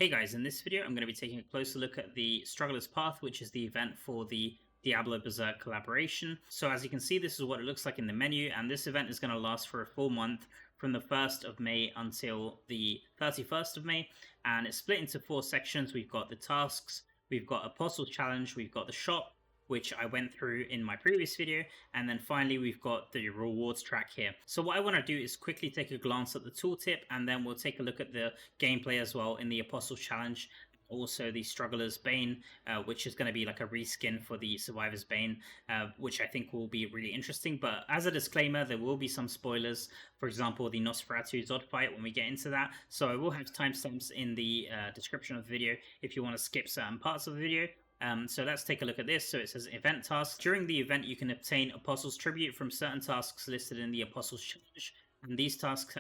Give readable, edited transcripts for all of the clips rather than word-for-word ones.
Hey guys, in this video I'm going to be taking a closer look at the Struggler's Path, which is the event for the Diablo Berserk Collaboration. So as you can see, this is what it looks like in the menu, and this event is going to last for a full month from the 1st of May until the 31st of May, and it's split into 4 sections. We've got the tasks, we've got Apostles Challenge, we've got the shop, which I went through in my previous video, and then finally we've got the rewards track here. So what I want to do is quickly take a glance at the tooltip, and then we'll take a look at the gameplay as well in the Apostles Challenge. Also the Struggler's Bane, which is going to be like a reskin for the Survivor's Bane, which I think will be really interesting. But as a disclaimer, there will be some spoilers. For example, the Nosferatu Zodd fight when we get into that. So I will have timestamps in the description of the video if you want to skip certain parts of the video. So let's take a look at this. So it says event tasks. During the event, you can obtain Apostles Tribute from certain tasks listed in the Apostles Challenge. And these tasks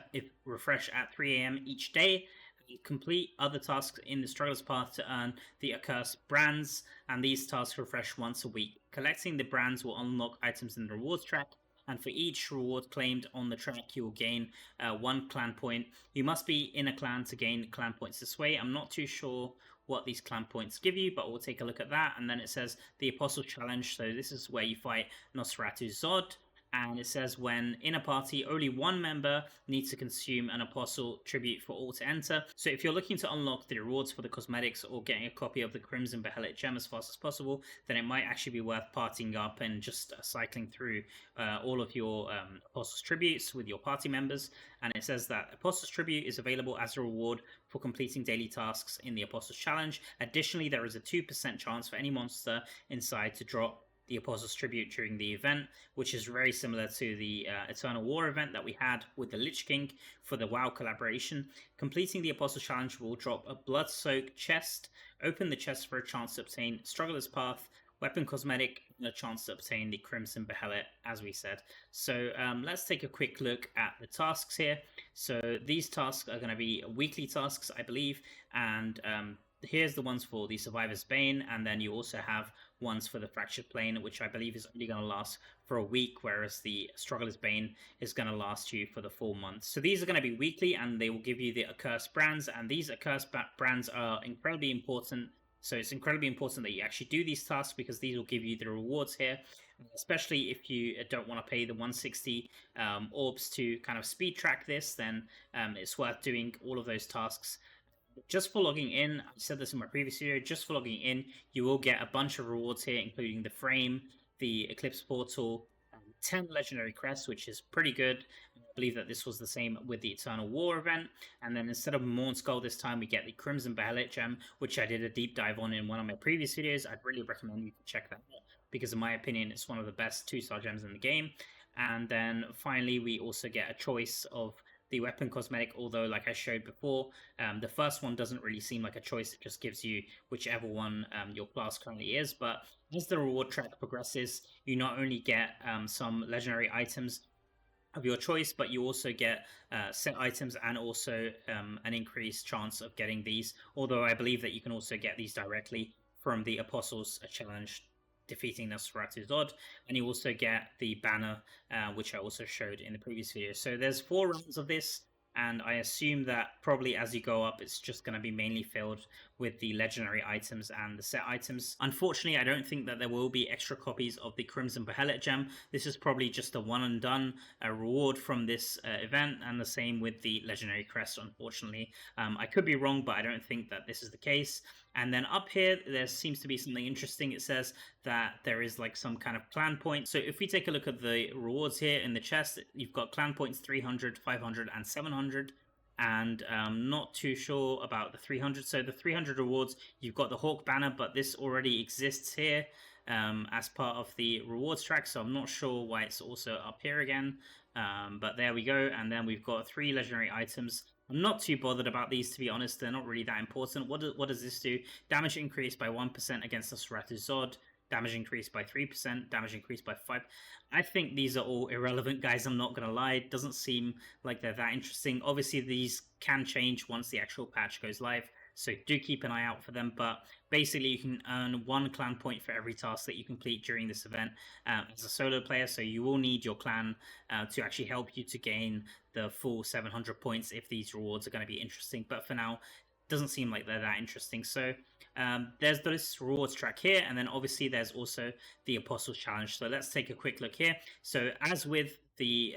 refresh at 3 AM each day. You complete other tasks in the Struggler's Path to earn the accursed brands, and these tasks refresh once a week. Collecting the brands will unlock items in the rewards track, and for each reward claimed on the track, you will gain 1 clan point. You must be in a clan to gain clan points this way. I'm not too sure what these clan points give you, but we'll take a look at that. And then it says the Apostle Challenge. So this is where you fight Nosferatu Zodd. And it says when in a party, only one member needs to consume an Apostle Tribute for all to enter. So if you're looking to unlock the rewards for the cosmetics or getting a copy of the Crimson Behelit gem as fast as possible, then it might actually be worth partying up and just cycling through all of your Apostles Tributes with your party members. And it says that Apostles Tribute is available as a reward for completing daily tasks in the Apostles Challenge. Additionally, there is a 2% chance for any monster inside to drop the Apostles Tribute during the event, which is very similar to the Eternal War event that we had with the Lich King for the WoW collaboration. Completing the Apostles Challenge will drop a blood-soaked chest. Open the chest for a chance to obtain Struggler's Path, Weapon Cosmetic, and a chance to obtain the Crimson Behelit, as we said. So let's take a quick look at the tasks here. So these tasks are going to be weekly tasks, I believe, and here's the ones for the Survivor's Bane, and then you also have ones for the Fractured Plane, which I believe is only going to last for a week, whereas the Struggler's Bane is going to last you for the full month. So these are going to be weekly, and they will give you the accursed brands, and these accursed brands are incredibly important. So it's incredibly important that you actually do these tasks, because these will give you the rewards here, especially if you don't want to pay the 160 orbs to kind of speed track this. Then it's worth doing all of those tasks. Just for logging in, I said this in my previous video, just for logging in, you will get a bunch of rewards here, including the Frame, the Eclipse Portal, 10 Legendary Crests, which is pretty good. I believe that this was the same with the Eternal War event. And then instead of Morn Skull this time, we get the Crimson Behelit gem, which I did a deep dive on in one of my previous videos. I'd really recommend you check that out, because in my opinion, it's one of the best 2-star gems in the game. And then finally, we also get a choice of the weapon cosmetic, although like I showed before, the first one doesn't really seem like a choice. It just gives you whichever one your class currently is. But as the reward track progresses, you not only get some legendary items of your choice, but you also get set items and also an increased chance of getting these, although I believe that you can also get these directly from the Apostles Challenge, defeating Nosferatu Zodd, and you also get the banner, which I also showed in the previous video. So there's 4 rounds of this, and I assume that probably as you go up, it's just going to be mainly filled with the legendary items and the set items. Unfortunately, I don't think that there will be extra copies of the Crimson Behelit gem. This is probably just a one and done reward from this event, and the same with the legendary crest, unfortunately. I could be wrong, but I don't think that this is the case. And then up here, there seems to be something interesting. It says that there is like some kind of clan point. So if we take a look at the rewards here in the chest, you've got clan points 300, 500, and 700. And I'm not too sure about the 300. So the 300 rewards, you've got the Hawk banner, but this already exists here as part of the rewards track. So I'm not sure why it's also up here again. But there we go. And then we've got 3 legendary items. I'm not too bothered about these, to be honest. They're not really that important. What does this do? Damage increased by 1% against the Nosferatu Zodd. Damage increased by 3%. Damage increased by 5%. I think these are all irrelevant, guys. I'm not going to lie. It doesn't seem like they're that interesting. Obviously, these can change once the actual patch goes live, so do keep an eye out for them. But basically, you can earn 1 clan point for every task that you complete during this event as a solo player. So you will need your clan to actually help you to gain the full 700 points if these rewards are going to be interesting. But for now, doesn't seem like they're that interesting. So there's this rewards track here, and then obviously there's also the Apostles Challenge. So let's take a quick look here. So as with the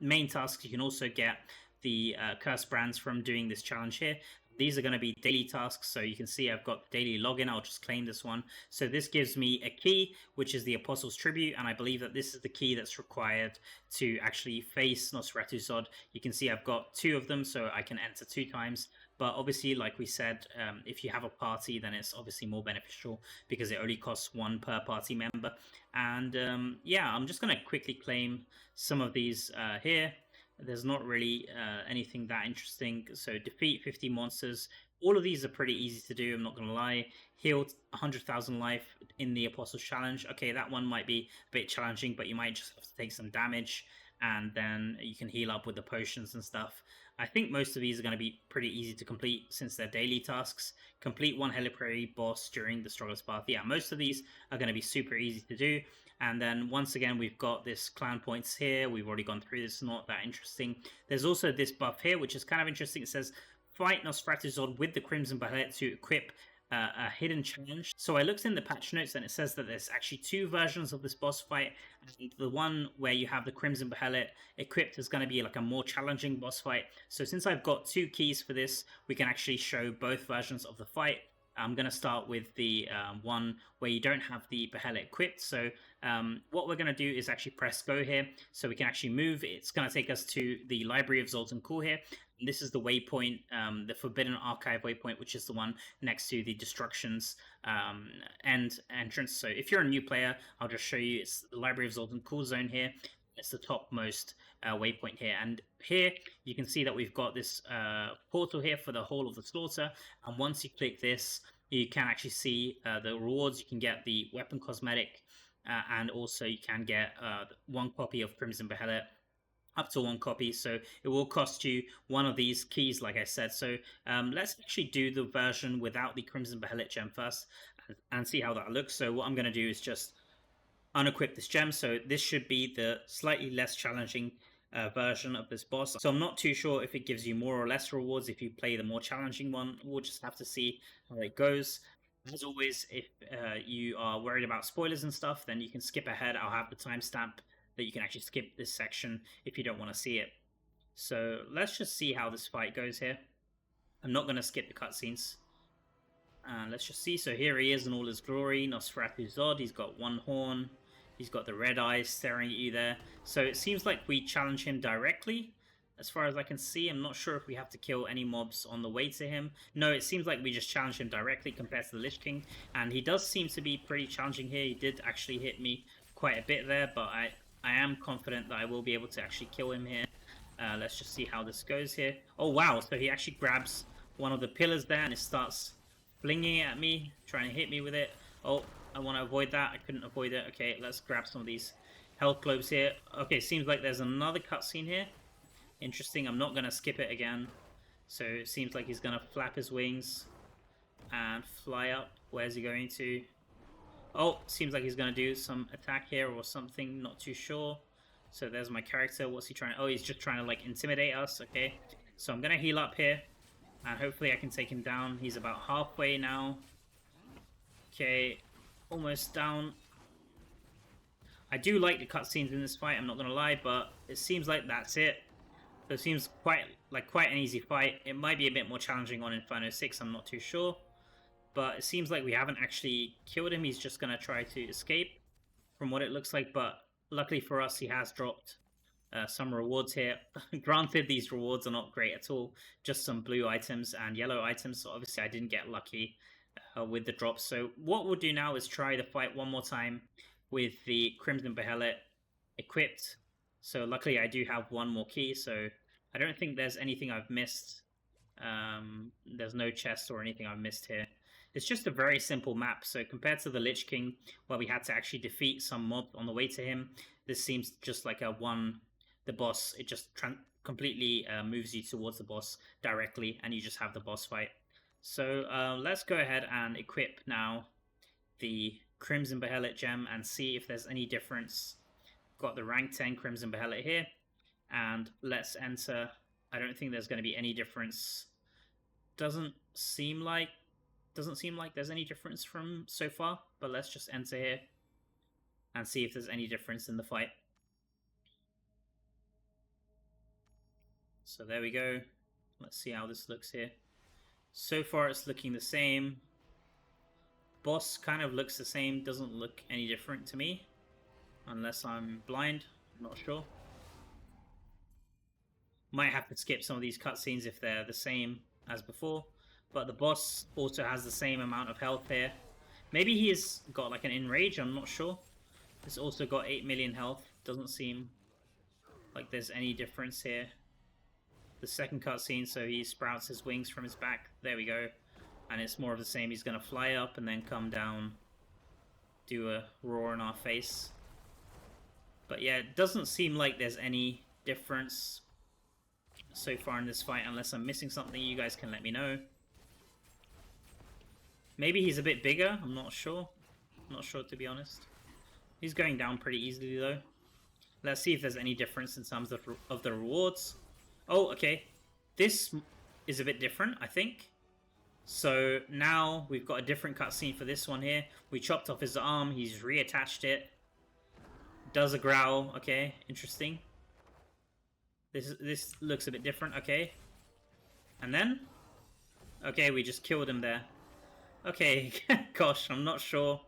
main tasks, you can also get the cursed brands from doing this challenge here. These are going to be daily tasks, so you can see I've got daily login. I'll just claim this one. So this gives me a key, which is the Apostles Tribute, and I believe that this is the key that's required to actually face Nosferatu Zodd. You can see I've got 2 of them, so I can enter 2 times. But obviously, like we said, if you have a party, then it's obviously more beneficial because it only costs 1 per party member. And yeah, I'm just going to quickly claim some of these here. There's not really anything that interesting. So defeat 50 monsters. All of these are pretty easy to do, I'm not going to lie. Healed 100,000 life in the Apostles Challenge. Okay, that one might be a bit challenging, but you might just have to take some damage, and then you can heal up with the potions and stuff. I think most of these are going to be pretty easy to complete since they're daily tasks. Complete 1 Heliprary boss during the Strugglers Path. Yeah, most of these are going to be super easy to do. And then once again, we've got this clan points here. We've already gone through this, not that interesting. There's also this buff here, which is kind of interesting. It says, fight Nosferatu Zodd with the Crimson Behelit to equip a hidden challenge. So I looked in the patch notes and it says that there's actually 2 versions of this boss fight. And the one where you have the Crimson Behelit equipped is going to be like a more challenging boss fight. So since I've got 2 keys for this, we can actually show both versions of the fight. I'm going to start with the one where you don't have the Behelit equipped. So what we're going to do is actually press go here so we can actually move. It's going to take us to the Library of Zoltan Core here. And this is the waypoint, the Forbidden Archive waypoint, which is the one next to the Destruction's end entrance. So if you're a new player, I'll just show you. It's the Library of Zoltan Core zone here. It's the topmost waypoint here, and here you can see that we've got this portal here for the Hall of the Slaughter, and once you click this, you can actually see the rewards. You can get the weapon cosmetic, and also you can get 1 copy of Crimson Behelit, up to 1 copy, so it will cost you 1 of these keys, like I said. So let's actually do the version without the Crimson Behelit gem first and see how that looks. So what I'm going to do is just unequip this gem, so this should be the slightly less challenging version of this boss. So I'm not too sure if it gives you more or less rewards if you play the more challenging one. We'll just have to see how it goes. As always, if you are worried about spoilers and stuff, then you can skip ahead. I'll have the timestamp that you can actually skip this section if you don't want to see it. So let's just see how this fight goes here. I'm not going to skip the cutscenes. And let's just see. So here he is in all his glory, Nosferatu Zodd. He's got 1 horn. He's got the red eyes staring at you there. So it seems like we challenge him directly. As far as I can see, I'm not sure if we have to kill any mobs on the way to him. No, it seems like we just challenge him directly compared to the Lich King. And he does seem to be pretty challenging here. He did actually hit me quite a bit there, but I am confident that I will be able to actually kill him here. Let's just see how this goes here. Oh, wow. So he actually grabs one of the pillars there and it starts flinging it at me, trying to hit me with it. Oh, I want to avoid that. I couldn't avoid it. Okay, let's grab some of these health globes here. Okay, seems like there's another cutscene here. Interesting. I'm not going to skip it again. So it seems like he's going to flap his wings and fly up. Where's he going to? Oh, seems like he's going to do some attack here or something. Not too sure. So there's my character. What's he trying? Oh, he's just trying to like intimidate us. Okay, so I'm going to heal up here. And hopefully I can take him down. He's about halfway now. Okay, almost down. I do like the cutscenes in this fight, I'm not going to lie, but it seems like that's it. So it seems quite an easy fight. It might be a bit more challenging on Inferno 6, I'm not too sure. But it seems like we haven't actually killed him. He's just going to try to escape from what it looks like. But luckily for us, he has dropped some rewards here. Granted, these rewards are not great at all. Just some blue items and yellow items. So obviously I didn't get lucky with the drops. So what we'll do now is try the fight one more time with the Crimson Behelit equipped. So luckily I do have 1 more key. So I don't think there's anything I've missed. There's no chest or anything I've missed here. It's just a very simple map. So compared to the Lich King, where we had to actually defeat some mob on the way to him, this seems just like the boss. It just completely moves you towards the boss directly, and you just have the boss fight. So let's go ahead and equip now the Crimson Behelit gem and see if there's any difference. Got the rank 10 Crimson Behelit here, and let's enter. I don't think there's going to be any difference. Doesn't seem like there's any difference from so far, but let's just enter here and see if there's any difference in the fight. So there we go. Let's see how this looks here. So far it's looking the same. Boss kind of looks the same, doesn't look any different to me. Unless I'm blind, I'm not sure. Might have to skip some of these cutscenes if they're the same as before. But the boss also has the same amount of health here. Maybe he has got like an enrage, I'm not sure. It's also got 8 million health. Doesn't seem like there's any difference here. The second cutscene, so he sprouts his wings from his back. There we go. And it's more of the same. He's going to fly up and then come down, do a roar in our face. But yeah, it doesn't seem like there's any difference so far in this fight. Unless I'm missing something, you guys can let me know. Maybe he's a bit bigger. I'm not sure. I'm not sure, to be honest. He's going down pretty easily, though. Let's see if there's any difference in terms of the rewards. Oh, okay. This is a bit different, I think. So now we've got a different cutscene for this one here. We chopped off his arm. He's reattached it. Does a growl. Okay, interesting. This looks a bit different. Okay. And then? Okay, we just killed him there. Okay, gosh, I'm not sure.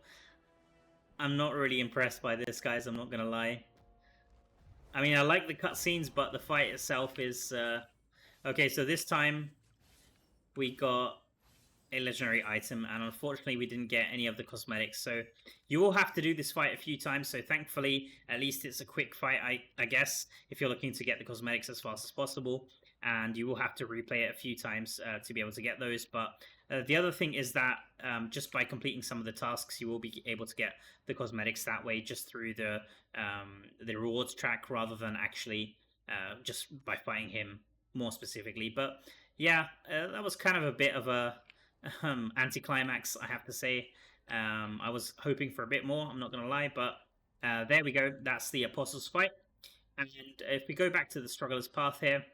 I'm not really impressed by this, guys. I'm not going to lie. I mean, I like the cutscenes, but the fight itself is... Okay, so this time we got a legendary item, and unfortunately we didn't get any of the cosmetics. So you will have to do this fight a few times, so thankfully, at least it's a quick fight, I guess, if you're looking to get the cosmetics as fast as possible. And you will have to replay it a few times to be able to get those. But the other thing is that just by completing some of the tasks, you will be able to get the cosmetics that way, just through the rewards track, rather than actually just by fighting him more specifically. But yeah, that was kind of a bit of a anticlimax, I have to say. I was hoping for a bit more, I'm not going to lie. But there we go. That's the Apostles fight. And if we go back to the Struggler's Path here,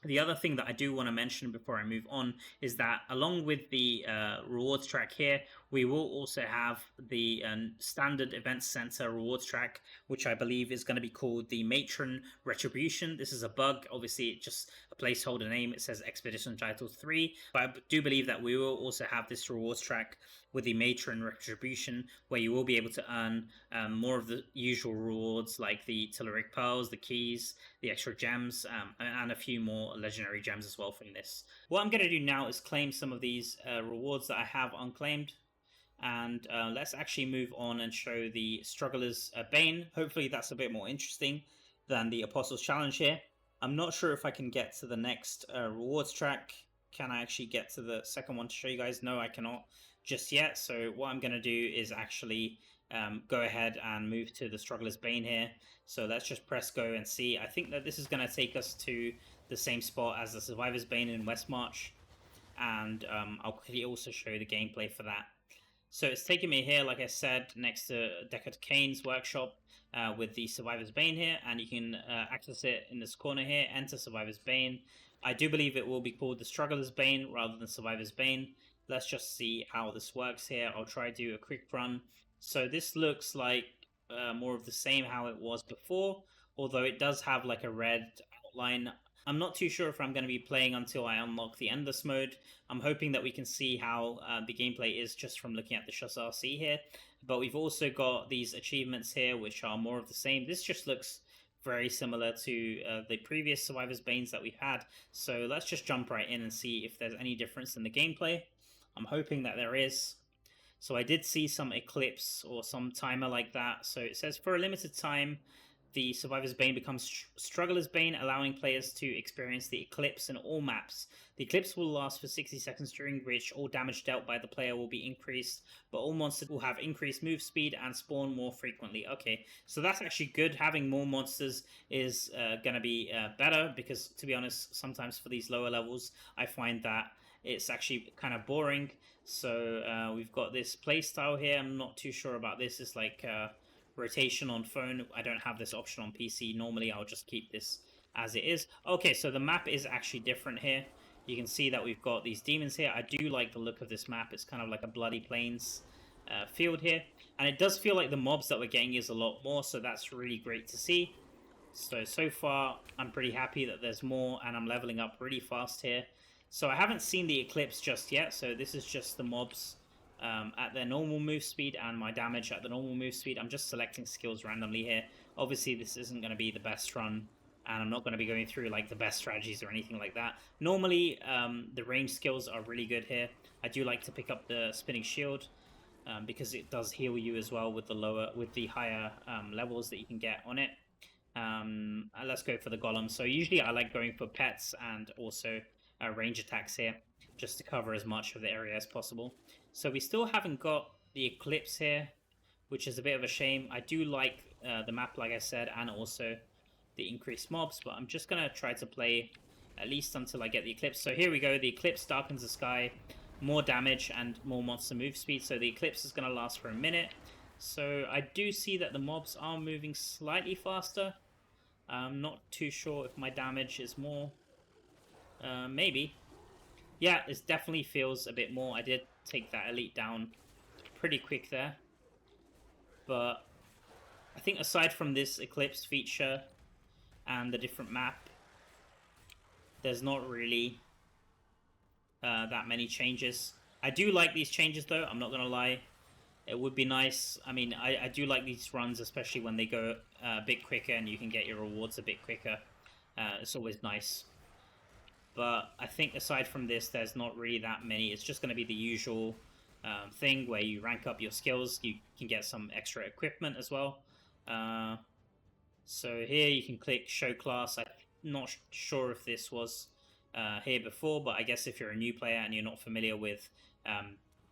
the other thing that I do want to mention before I move on is that along with the rewards track here, we will also have the standard events center rewards track, which I believe is going to be called the Matron Retribution. This is a bug. Obviously, it's just a placeholder name. It says Expedition Title 3. But I do believe that we will also have this rewards track with the Matron Retribution, where you will be able to earn more of the usual rewards, like the Telluric Pearls, the keys, the extra gems, and a few more legendary gems as well from this. What I'm going to do now is claim some of these rewards that I have unclaimed. And let's actually move on and show the Struggler's Bane. Hopefully that's a bit more interesting than the Apostles Challenge here. I'm not sure if I can get to the next rewards track. Can I actually get to the second one to show you guys? No, I cannot just yet. So what I'm going to do is actually go ahead and move to the Struggler's Bane here. So let's just press go and see. I think that this is going to take us to the same spot as the Survivor's Bane in Westmarch. And I'll quickly also show you the gameplay for that. So it's taking me here, like I said, next to Deckard Cain's workshop with the Survivor's Bane here. And you can access it in this corner here, enter Survivor's Bane. I do believe it will be called the Struggler's Bane rather than Survivor's Bane. Let's just see how this works here. I'll try to do a quick run. So this looks like more of the same how it was before, although it does have like a red outline. I'm not too sure if I'm going to be playing until I unlock the Endless mode. I'm hoping that we can see how the gameplay is just from looking at the chassis here. But we've also got these achievements here, which are more of the same. This just looks very similar to the previous Survivor's Banes that we've had. So let's just jump right in and see if there's any difference in the gameplay. I'm hoping that there is. So I did see some eclipse or some timer like that. So it says for a limited time, the Survivor's Bane becomes Struggler's Bane, allowing players to experience the eclipse in all maps. The eclipse will last for 60 seconds, during which all damage dealt by the player will be increased, but all monsters will have increased move speed and spawn more frequently. Okay, so that's actually good. Having more monsters is going to be better, because to be honest, sometimes for these lower levels, I find that it's actually kind of boring. So we've got this playstyle here. I'm not too sure about this. It's like rotation on phone. I don't have this option on PC. Normally I'll just keep this as it is. Okay, so the map is actually different here. You can see that we've got these demons here. I do like the look of this map. It's kind of like a Bloody Plains field here. And it does feel like the mobs that we're getting is a lot more, so that's really great to see. So far, I'm pretty happy that there's more, and I'm leveling up really fast here. So I haven't seen the Eclipse just yet, so this is just the mobs at their normal move speed and my damage at the normal move speed. I'm just selecting skills randomly here. Obviously, this isn't going to be the best run, and I'm not going to be going through like the best strategies or anything like that. Normally, the range skills are really good here. I do like to pick up the Spinning Shield because it does heal you as well with the higher levels that you can get on it. Let's go for the Golem. So usually I like going for pets and also range attacks here, just to cover as much of the area as possible. So we still haven't got the Eclipse here, which is a bit of a shame. I do like the map, like I said, and also the increased mobs, but I'm just going to try to play at least until I get the Eclipse. So here we go. The Eclipse darkens the sky, more damage and more monster move speed. So the Eclipse is going to last for a minute. So I do see that the mobs are moving slightly faster. I'm not too sure if my damage is more. Maybe. Yeah, it definitely feels a bit more. I did take that elite down pretty quick there. But I think aside from this Eclipse feature and the different map, there's not really that many changes. I do like these changes though, I'm not going to lie. It would be nice. I mean, I do like these runs, especially when they go a bit quicker and you can get your rewards a bit quicker. It's always nice. But I think aside from this, there's not really that many. It's just going to be the usual thing where you rank up your skills. You can get some extra equipment as well. So here you can click Show Class. I'm not sure if this was here before, but I guess if you're a new player and you're not familiar with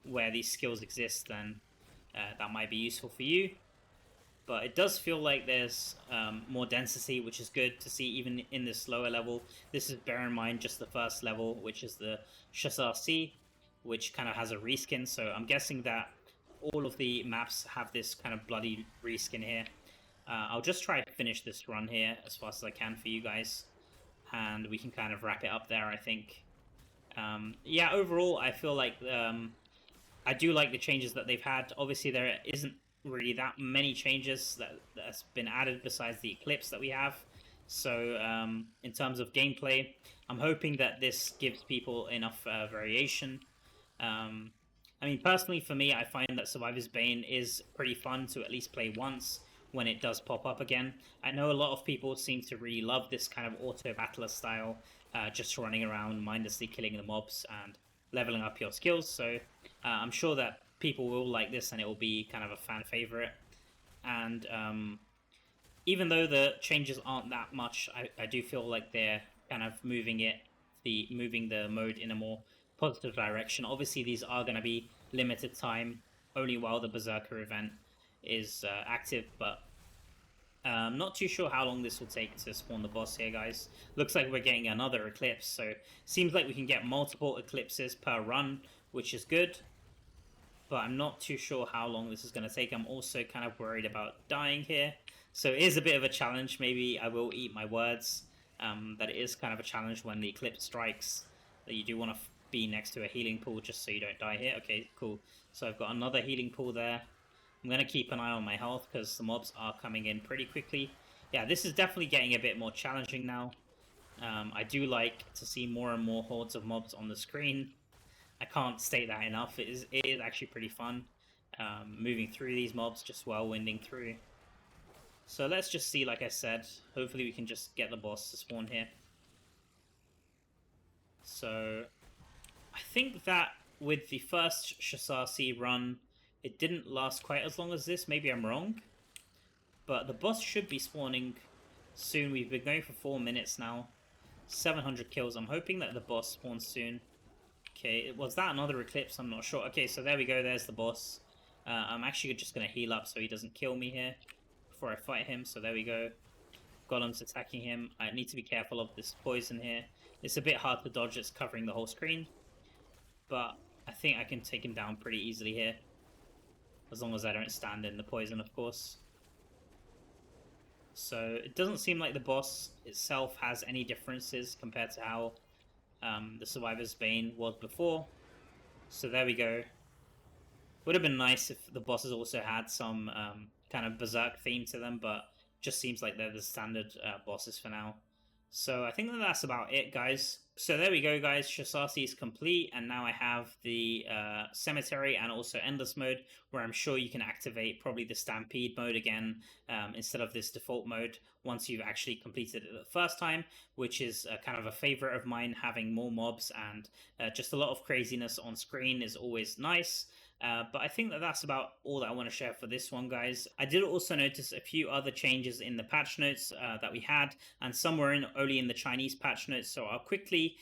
where these skills exist, then that might be useful for you. But it does feel like there's more density, which is good to see even in this lower level. This is, bear in mind, just the first level, which is the Chasseur C, which kind of has a reskin. So I'm guessing that all of the maps have this kind of bloody reskin here. I'll just try to finish this run here as fast as I can for you guys, and we can kind of wrap it up there, I think. Yeah, overall, I feel like I do like the changes that they've had. Obviously, there isn't really that many changes that's been added besides the Eclipse that we have. So in terms of gameplay, I'm hoping that this gives people enough variation. I mean, personally, for me, I find that Survivor's Bane is pretty fun to at least play once when it does pop up again. I know a lot of people seem to really love this kind of auto-battler style, just running around mindlessly killing the mobs and leveling up your skills. So I'm sure that people will like this and it will be kind of a fan favorite. And even though the changes aren't that much, I do feel like they're kind of moving the mode in a more positive direction. Obviously, these are going to be limited time, only while the Berserker event is active, but I'm not too sure how long this will take to spawn the boss here, guys. Looks like we're getting another Eclipse, so seems like we can get multiple Eclipses per run, which is good. But I'm not too sure how long this is going to take. I'm also kind of worried about dying here. So it is a bit of a challenge. Maybe I will eat my words. That it is kind of a challenge when the Eclipse strikes. That you do want to be next to a healing pool just so you don't die here. Okay, cool. So I've got another healing pool there. I'm going to keep an eye on my health because the mobs are coming in pretty quickly. Yeah, this is definitely getting a bit more challenging now. I do like to see more and more hordes of mobs on the screen. I can't state that enough. It is actually pretty fun moving through these mobs, just whirlwinding through. So let's just see, like I said, hopefully we can just get the boss to spawn here. So I think that with the first Chasseur C run, it didn't last quite as long as this. Maybe I'm wrong. But the boss should be spawning soon. We've been going for 4 minutes now. 700 kills. I'm hoping that the boss spawns soon. Okay, was that another Eclipse? I'm not sure. Okay, so there we go. There's the boss. I'm actually just going to heal up so he doesn't kill me here before I fight him. So there we go. Golem's attacking him. I need to be careful of this poison here. It's a bit hard to dodge. It's covering the whole screen. But I think I can take him down pretty easily here. As long as I don't stand in the poison, of course. So it doesn't seem like the boss itself has any differences compared to how the Survivor's Bane was before. So there we go. Would have been nice if the bosses also had some kind of Berserk theme to them, but just seems like they're the standard bosses for now. So I think that's about it, guys. So there we go, guys. Shasasi is complete, and now I have the Cemetery and also Endless mode, where I'm sure you can activate probably the Stampede mode again instead of this default mode once you've actually completed it the first time, which is kind of a favorite of mine. Having more mobs and just a lot of craziness on screen is always nice. But I think that's about all that I want to share for this one, guys. I did also notice a few other changes in the patch notes that we had, and some were only in the Chinese patch notes, so I'll quickly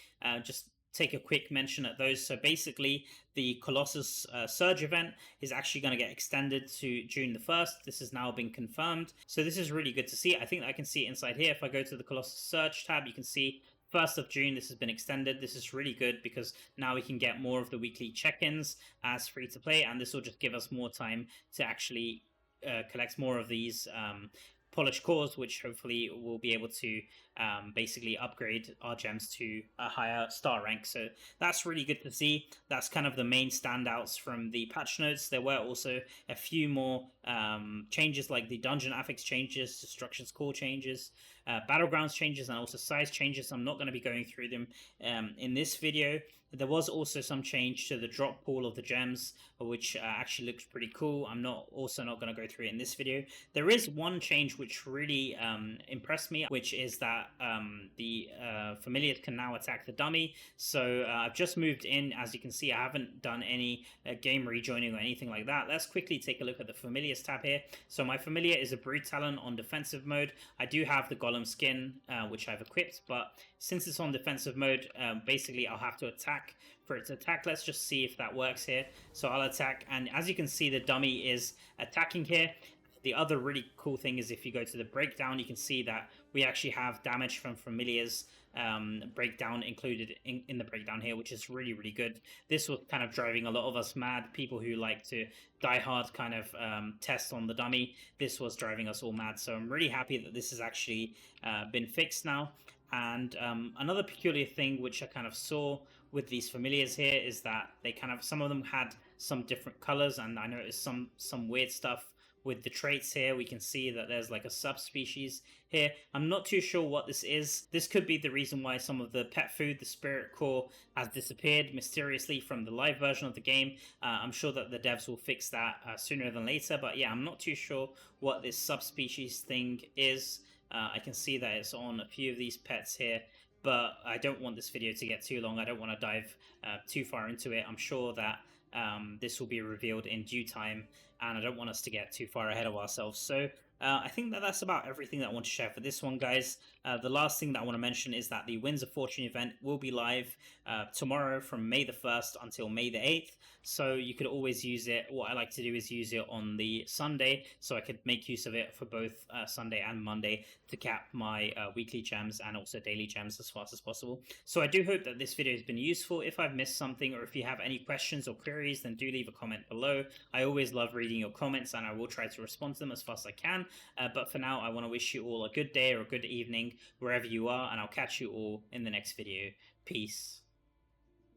just take a quick mention at those. So basically, the Colossus Surge event is actually going to get extended to June the 1st. This has now been confirmed. So this is really good to see. I think I can see it inside here. If I go to the Colossus Surge tab, you can see 1st of June, this has been extended. This is really good because now we can get more of the weekly check-ins as free to play, and this will just give us more time to actually collect more of these polished cores, which hopefully will be able to basically upgrade our gems to a higher star rank. So that's really good to see. That's kind of the main standouts from the patch notes. There were also a few more changes, like the dungeon affix changes, destruction's core changes, battlegrounds changes, and also size changes. I'm not going to be going through them in this video. There was also some change to the drop pool of the gems, which actually looks pretty cool. I'm also not going to go through it in this video. There is one change which really impressed me, which is that the familiars can now attack the dummy. So I've just moved in. As you can see, I haven't done any game rejoining or anything like that. Let's quickly take a look at the familiars tab here. So my familiar is a Brood Talon on defensive mode. I do have the Golem skin, which I've equipped, but since it's on defensive mode, basically I'll have to attack for it to attack. Let's just see if that works here. So I'll attack, and as you can see, the dummy is attacking here. The other really cool thing is if you go to the breakdown, you can see that we actually have damage from familiars breakdown included in the breakdown here, which is really, really good. This was kind of driving a lot of us mad, people who like to die hard kind of test on the dummy. This was driving us all mad, so I'm really happy that this has actually been fixed now. And another peculiar thing which I kind of saw with these familiars here is that they kind of, some of them had some different colors, and I noticed some weird stuff with the traits here. We can see that there's like a subspecies here. I'm not too sure what this is. This could be the reason why some of the pet food, the spirit core, has disappeared mysteriously from the live version of the game. I'm sure that the devs will fix that sooner than later, but yeah, I'm not too sure what this subspecies thing is. I can see that it's on a few of these pets here, but I don't want this video to get too long. I don't want to dive too far into it. I'm sure that this will be revealed in due time, and I don't want us to get too far ahead of ourselves. So I think that that's about everything that I want to share for this one, guys. The last thing that I want to mention is that the Winds of Fortune event will be live tomorrow from May the 1st until May the 8th. So you could always use it. What I like to do is use it on the Sunday, so I could make use of it for both Sunday and Monday to cap my weekly gems and also daily gems as fast as possible. So I do hope that this video has been useful. If I've missed something, or if you have any questions or queries, then do leave a comment below. I always love reading your comments, and I will try to respond to them as fast as I can. But for now, I want to wish you all a good day or a good evening wherever you are, and I'll catch you all in the next video. Peace.